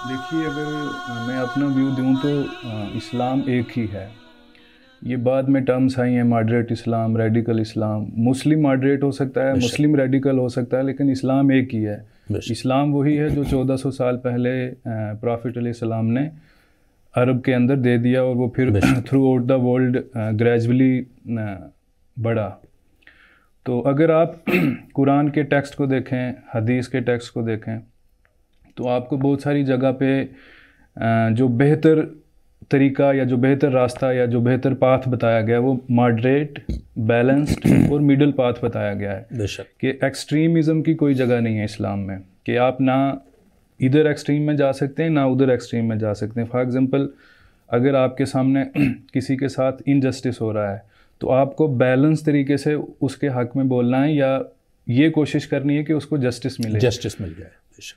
देखिए, अगर मैं अपना व्यू दूं तो इस्लाम एक ही है। ये बाद में टर्म्स आई हैं, मॉडरेट इस्लाम, रेडिकल इस्लाम। मुस्लिम मॉडरेट हो सकता है, मुस्लिम रेडिकल हो सकता है, लेकिन इस्लाम एक ही है। इस्लाम वही है जो 1400 साल पहले प्रॉफिट अलैहिस्सलाम ने अरब के अंदर दे दिया, और वो फिर through out the world gradually बढ़ा। तो अगर आप कुरान के टेक्स्ट को देखें, हदीस के टेक्स्ट को देखें, तो आपको बहुत सारी जगह पे जो बेहतर तरीका या जो बेहतर रास्ता या जो बेहतर पाथ बताया गया है वो मॉडरेट, बैलेंस्ड और मिडल पाथ बताया गया है। बेशक कि एक्सट्रीमिज़म की कोई जगह नहीं है इस्लाम में, कि आप ना इधर एक्सट्रीम में जा सकते हैं ना उधर एक्सट्रीम में जा सकते हैं। फॉर एग्ज़ाम्पल, अगर आपके सामने किसी के साथ इनजस्टिस हो रहा है तो आपको बैलेंस तरीके से उसके हक़ में बोलना है, या ये कोशिश करनी है कि उसको जस्टिस मिल जाए।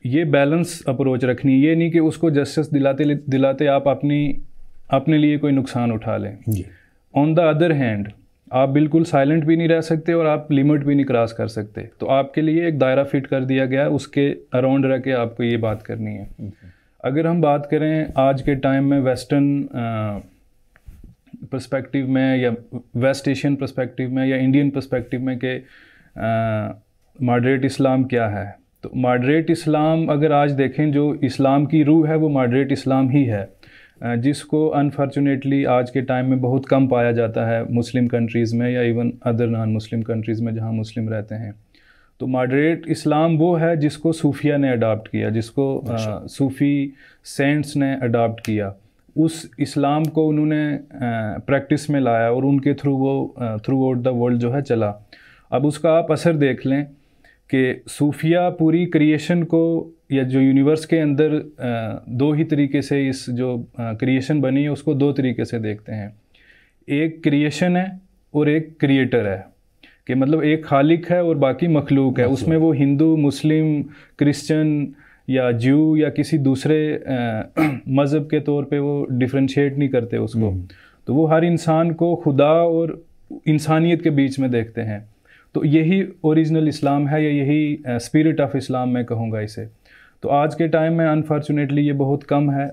ये बैलेंस अप्रोच रखनी है। ये नहीं कि उसको जस्टिस दिलाते दिलाते आप अपने लिए कोई नुकसान उठा लें। ऑन द अदर हैंड, आप बिल्कुल साइलेंट भी नहीं रह सकते और आप लिमिट भी नहीं क्रॉस कर सकते। तो आपके लिए एक दायरा फिट कर दिया गया है, उसके अराउंड रह के आपको ये बात करनी है। अगर हम बात करें आज के टाइम में वेस्टर्न पर्सपेक्टिव में या वेस्ट एशियन पर्सपेक्टिव में या इंडियन पर्सपेक्टिव में कि मॉडरेट इस्लाम क्या है, तो मॉडरेट इस्लाम अगर आज देखें, जो इस्लाम की रूह है वो मॉडरेट इस्लाम ही है, जिसको अनफॉर्चुनेटली आज के टाइम में बहुत कम पाया जाता है मुस्लिम कंट्रीज़ में या even other non Muslim countries में जहाँ मुस्लिम रहते हैं। तो मॉडरेट इस्लाम वो है जिसको सूफिया ने अडॉप्ट किया, जिसको सूफ़ी सेंट्स ने अडॉप्ट किया। उस इस्लाम को उन्होंने प्रैक्टिस में लाया और उनके थ्रू वो थ्रू आउट द वर्ल्ड जो है चला। अब उसका आप असर देख लें कि सूफिया पूरी क्रिएशन को, या जो यूनिवर्स के अंदर दो ही तरीके से इस जो क्रिएशन बनी है उसको दो तरीके से देखते हैं। एक क्रिएशन है और एक क्रिएटर है, कि मतलब एक खालिक है और बाकी मखलूक है। उसमें वो हिंदू, मुस्लिम, क्रिश्चियन या ज्यू या किसी दूसरे मज़हब के तौर पे वो डिफ्रेंशिएट नहीं करते उसको। तो वो हर इंसान को खुदा और इंसानियत के बीच में देखते हैं। तो यही ओरिजिनल इस्लाम है, या यही स्पिरिट ऑफ इस्लाम मैं कहूँगा इसे। तो आज के टाइम में अनफॉर्चुनेटली ये बहुत कम है।